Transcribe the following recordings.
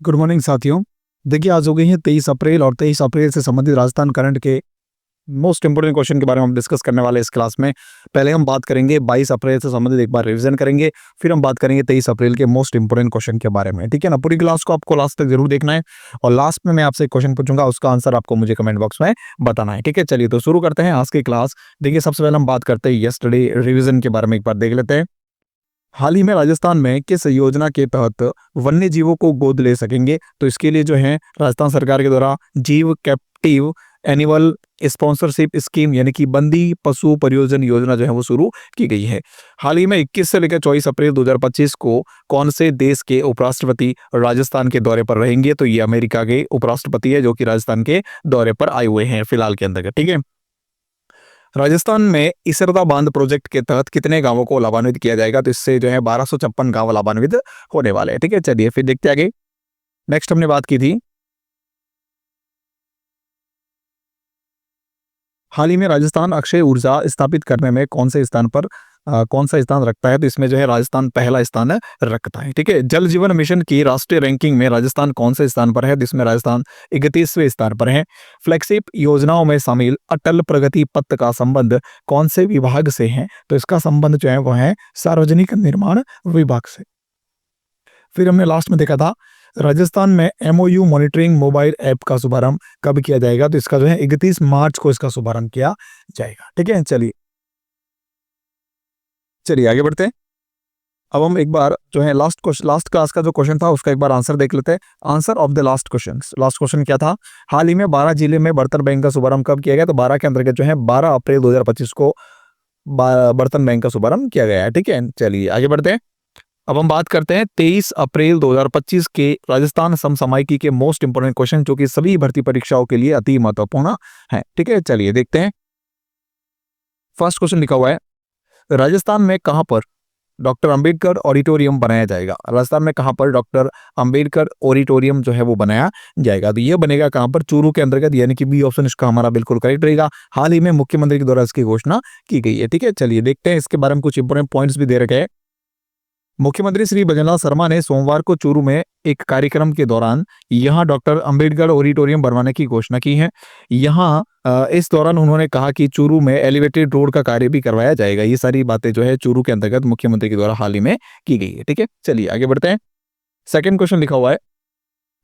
Good morning साथियों। देखिए, आज हो गई है 23 अप्रैल और 23 अप्रैल से संबंधित राजस्थान करंट के मोस्ट इंपोर्टेंट क्वेश्चन के बारे में हम डिस्कस करने वाले हैं इस क्लास में। पहले हम बात करेंगे 22 अप्रैल से संबंधित, एक बार रिवीजन करेंगे, फिर हम बात करेंगे 23 अप्रैल के मोस्ट इंपोर्टेंट क्वेश्चन के बारे में। ठीक है ना, पूरी क्लास को आपको लास्ट तक जरूर देखना है और लास्ट में मैं आपसे एक क्वेश्चन पूछूंगा, उसका आंसर आपको मुझे कमेंट बॉक्स में बताना है। ठीक है, चलिए तो शुरू करते हैं आज की क्लास। देखिए, सबसे पहले हम बात करते हैं यस्टरडे रिविजन के बारे में, एक बार देख लेते हैं। हाल ही में राजस्थान में किस योजना के तहत वन्य जीवों को गोद ले सकेंगे? तो इसके लिए जो है राजस्थान सरकार के द्वारा जीव कैप्टिव एनिमल स्पॉन्सरशिप स्कीम यानी कि बंदी पशु परियोजना योजना जो है वो शुरू की गई है। हाल ही में 21 से लेकर 24 अप्रैल 2025 को कौन से देश के उपराष्ट्रपति राजस्थान के दौरे पर रहेंगे? तो ये अमेरिका के उपराष्ट्रपति है जो कि राजस्थान के दौरे पर आए हुए हैं फिलहाल के अंतर्गत। ठीक है, राजस्थान में इसरदा बांध प्रोजेक्ट के तहत कितने गांवों को लाभान्वित किया जाएगा? तो इससे जो है 1256 गांव लाभान्वित होने वाले हैं। ठीक है, चलिए फिर देखते आगे। नेक्स्ट हमने बात की थी, हाल ही में राजस्थान अक्षय ऊर्जा स्थापित करने में कौन से स्थान पर कौन सा स्थान रखता है? तो इसमें जो है राजस्थान पहला स्थान रखता है। ठीक है, जल जीवन मिशन की राष्ट्रीय रैंकिंग में राजस्थान कौन से स्थान पर है? जिसमें राजस्थान 31वें स्थान पर है। फ्लैगशिप योजनाओं में शामिल अटल प्रगति पथ का संबंध कौन से विभाग से है? तो इसका संबंध जो है वह है सार्वजनिक निर्माण विभाग से। फिर हमने लास्ट में देखा था राजस्थान में MOU मॉनिटरिंग मोबाइल ऐप का शुभारंभ कब किया जाएगा? तो इसका जो है 31 मार्च को इसका शुभारंभ किया जाएगा। ठीक है, चलिए आगे बढ़ते हैं। अब हम एक बार जो है लास्ट क्लास का जो क्वेश्चन था उसका एक बार आंसर देख लेते हैं। Answer of the last question क्या था? हाल ही में 12 जिले में बर्तन बैंक का शुभारंभ कब किया गया? तो 12 के अंतर्गत जो है 12 अप्रैल 2025 को बर्तन बैंक का शुभारंभ किया गया है। ठीक है, चलिए आगे बढ़ते हैं। अब हम बात करते हैं 23 अप्रैल 2025 के राजस्थान समसामयिकी के मोस्ट इंपोर्टेंट क्वेश्चन जो कि सभी भर्ती परीक्षाओं के लिए अति महत्वपूर्ण है। ठीक है, चलिए देखते हैं। फर्स्ट क्वेश्चन लिखा हुआ है, राजस्थान में कहां पर डॉक्टर अंबेडकर ऑडिटोरियम बनाया जाएगा? राजस्थान में कहां पर डॉक्टर अंबेडकर ऑडिटोरियम जो है वो बनाया जाएगा? तो ये बनेगा कहां पर? चूरू के अंतर्गत, यानी कि बी ऑप्शन इसका हमारा बिल्कुल करेक्ट रहेगा। हाल ही में मुख्यमंत्री के द्वारा इसकी घोषणा की गई है। ठीक है, चलिए देखते हैं, इसके बारे में कुछ इंपोर्टेंट पॉइंट्स भी दे रखे हैं। मुख्यमंत्री श्री भजनलाल शर्मा ने सोमवार को चूरू में एक कार्यक्रम के दौरान यहां डॉक्टर अंबेडकर ऑडिटोरियम बनवाने की घोषणा की है। यहां इस दौरान उन्होंने कहा कि चूरू में एलिवेटेड रोड का कार्य भी करवाया जाएगा। ये सारी बातें जो है चूरू के अंतर्गत मुख्यमंत्री के द्वारा हाल ही में की गई है। ठीक है, चलिए आगे बढ़ते हैं। सेकंड क्वेश्चन लिखा हुआ है,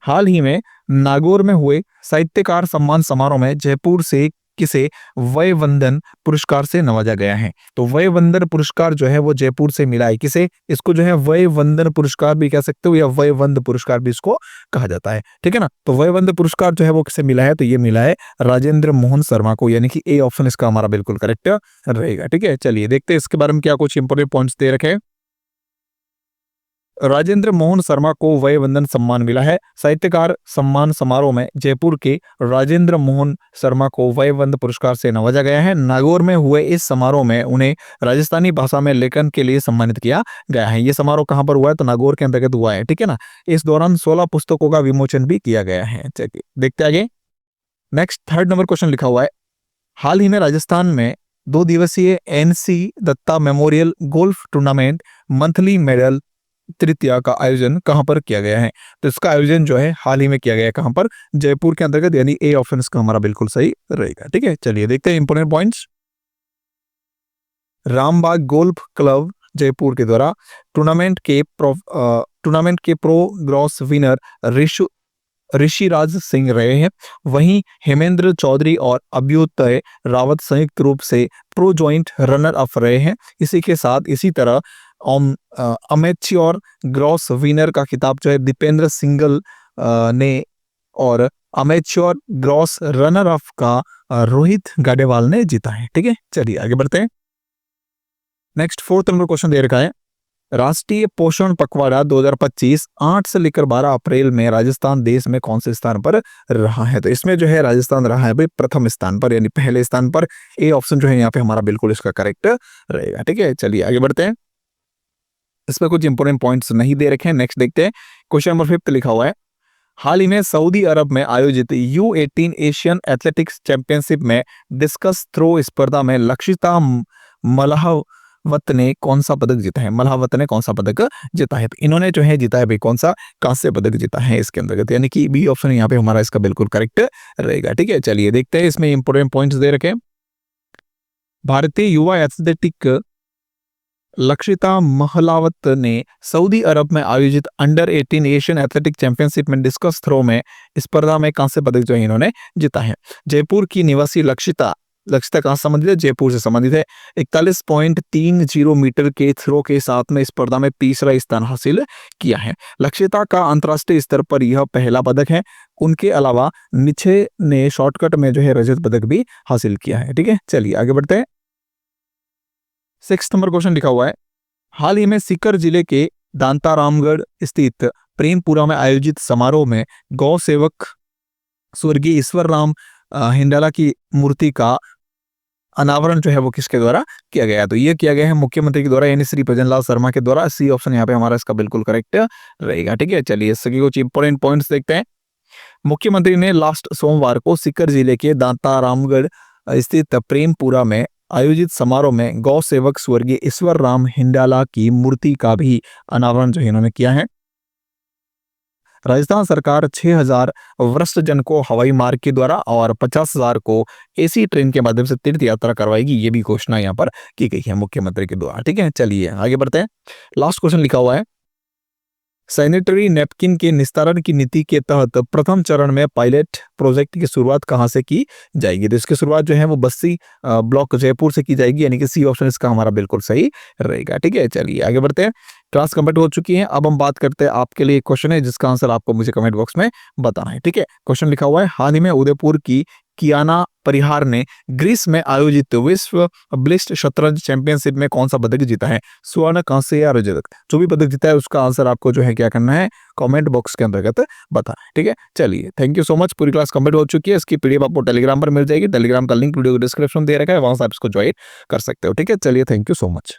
हाल ही में नागौर में हुए साहित्यकार सम्मान समारोह में जयपुर से किसे वयवंदन पुरस्कार से नवाजा गया है? तो वयवंदन पुरस्कार जो है वो जयपुर से मिला है। किसे? इसको जो है वयवंदन पुरस्कार भी कह सकते हो या वयवंद पुरस्कार भी इसको कहा जाता है। ठीक है ना, तो वयवंद पुरस्कार जो है वो किसे मिला है? तो ये मिला है राजेंद्र मोहन शर्मा को, यानी कि ए ऑप्शन इसका हमारा बिल्कुल करेक्ट रहेगा। ठीक है, चलिए देखते हैं इसके बारे में क्या कुछ इंपोर्टेंट पॉइंट्स दे रखे हैं। राजेंद्र मोहन शर्मा को वयवंदन सम्मान मिला है। साहित्यकार सम्मान समारोह में जयपुर के राजेंद्र मोहन शर्मा को वयवंद पुरस्कार से नवाजा गया है। नागौर में हुए इस समारोह में उन्हें राजस्थानी भाषा में लेखन के लिए सम्मानित किया गया है। ये समारोह कहां पर हुआ है? तो नागौर के अंतर्गत हुआ है। ठीक है ना, इस दौरान 16 पुस्तकों का विमोचन भी किया गया है। चलिए देखते आगे। नेक्स्ट थर्ड नंबर क्वेश्चन लिखा हुआ है, हाल ही में राजस्थान में 2 दिवसीय NC Datta memorial golf tournament monthly medal तृतीया का आयोजन कहां पर किया गया है? तो इसका आयोजन जो है हाल ही में किया गया है। कहां पर? जयपुर के अंतर्गत, यानी ए ऑप्शन इसका हमारा बिल्कुल सही रहेगा। ठीक है, चलिए देखते हैं important points. Rambagh golf club Jaipur के द्वारा टूर्नामेंट के pro gross winner Rishiraj Singh रहे हैं। वहीं हेमेंद्र चौधरी और अभ्युदय रावत संयुक्त रूप से प्रो जॉइंट रनर अप रहे हैं। इसी के साथ इसी तरह अमेच्योर ग्रॉस विनर का खिताब जो है दीपेंद्र सिंगल ने और अमेच्योर ग्रॉस रनर अप का रोहित गाडेवाल ने जीता है। ठीक है, चलिए आगे बढ़ते हैं। नेक्स्ट फोर्थ नंबर क्वेश्चन दे रखा है, राष्ट्रीय पोषण पखवाड़ा 2025 8 से लेकर 12 अप्रैल में राजस्थान देश में कौन से स्थान पर रहा है? तो इसमें जो है राजस्थान रहा है भाई प्रथम स्थान पर, यानी पहले स्थान पर। ए ऑप्शन जो है यहाँ पे हमारा बिल्कुल इसका करेक्ट रहेगा। ठीक है, चलिए आगे बढ़ते हैं। इसमें कुछ इंपोर्टेंट पॉइंट्स नहीं दे रखे हैं। नेक्स्ट देखते हैं। क्वेश्चन नंबर 5 लिखा हुआ है, हाल ही में सऊदी अरब में आयोजित U18 एशियन एथलेटिक्स चैंपियनशिप में डिस्कस थ्रो स्पर्धा में लक्षिता मल्लाह मल्हावत ने कौन सा पदक जीता है? मल्हावत ने कौन सा पदक जीता है? तो इन्होंने जो है जीता है भाई कौन सा? कांस्य पदक जीता है इसके अंतर्गत, यानी कि बी ऑप्शन यहाँ पे हमारा इसका बिल्कुल करेक्ट रहेगा। ठीक है, चलिए देखते हैं इसमें इंपोर्टेंट पॉइंट्स दे रखे हैं। भारतीय युवा एथलेटिक लक्षिता महलावत ने सऊदी अरब में आयोजित अंडर 18 एशियन एथलेटिक चैंपियनशिप में डिस्कस थ्रो में स्पर्धा में कांस्य पदक जो है इन्होंने जीता है। जयपुर की निवासी लक्षिता लक्षिता कहाँ से संबंधित है? जयपुर से संबंधित है। 41.30 मीटर के थ्रो के साथ में स्पर्धा में तीसरा स्थान हासिल किया है। लक्षिता का अंतर्राष्ट्रीय स्तर पर यह पहला पदक है। उनके अलावा निचे ने शॉर्टकट में जो है रजत पदक भी हासिल किया है। ठीक है, चलिए आगे बढ़ते हैं। 6 नंबर क्वेश्चन लिखा हुआ है, हाल ही में सीकर जिले के दांतारामगढ़ स्थित प्रेमपुरा में आयोजित समारोह में गौ सेवक स्वर्गीय ईश्वर राम हिंडाला की मूर्ति का अनावरण जो है वो किसके द्वारा किया गया? तो ये किया गया है मुख्यमंत्री के द्वारा, यानी श्री भजनलाल शर्मा के द्वारा। सी ऑप्शन यहाँ पे हमारा इसका बिल्कुल करेक्ट रहेगा। ठीक है, चलिए इसके कुछ इंपोर्टेंट पॉइंट्स देखते हैं। मुख्यमंत्री ने लास्ट सोमवार को सीकर जिले के दांतारामगढ़ स्थित प्रेमपुरा में आयोजित समारोह में गौ सेवक स्वर्गीय ईश्वर राम हिंडाला की मूर्ति का भी अनावरण जो इन्होंने किया है। राजस्थान सरकार 6000 वृष्टजन को हवाई मार्ग के द्वारा और 50,000 को एसी ट्रेन के माध्यम से तीर्थ यात्रा करवाएगी, ये भी घोषणा यहाँ पर की गई है मुख्यमंत्री के द्वारा। ठीक है, चलिए आगे बढ़ते हैं। लास्ट क्वेश्चन लिखा हुआ है, सैनिटरी नैपकिन के निस्तारण की नीति के तहत प्रथम चरण में पायलट प्रोजेक्ट की शुरुआत कहां से की जाएगी? तो इसकी शुरुआत जो है वो बस्सी ब्लॉक जयपुर से की जाएगी, यानी कि सी ऑप्शन इसका हमारा बिल्कुल सही रहेगा। ठीक है, चलिए आगे बढ़ते हैं। क्लास कंप्लीट हो चुकी है। अब हम बात करते हैं, आपके लिए एक क्वेश्चन है जिसका आंसर आपको मुझे कमेंट बॉक्स में बताना है। ठीक है, क्वेश्चन लिखा हुआ है, हाल ही में उदयपुर की कियाना परिहार ने ग्रीस में आयोजित विश्व ब्लिट्ज शतरंज चैंपियनशिप में कौन सा पदक जीता है? स्वर्ण, कांस्य या रजत? जो भी पदक जीता है उसका आंसर आपको जो है क्या करना है, कमेंट बॉक्स के अंतर्गत बताना है। ठीक है, चलिए थैंक यू सो मच। पूरी क्लास कंप्लीट हो चुकी है। इसकी पीडीएफ आपको टेलीग्राम पर मिल जाएगी। टेलीग्राम का लिंक वीडियो डिस्क्रिप्शन दे रखा है, वहां से आप इसको ज्वाइन कर सकते हो। ठीक है, चलिए थैंक यू सो मच।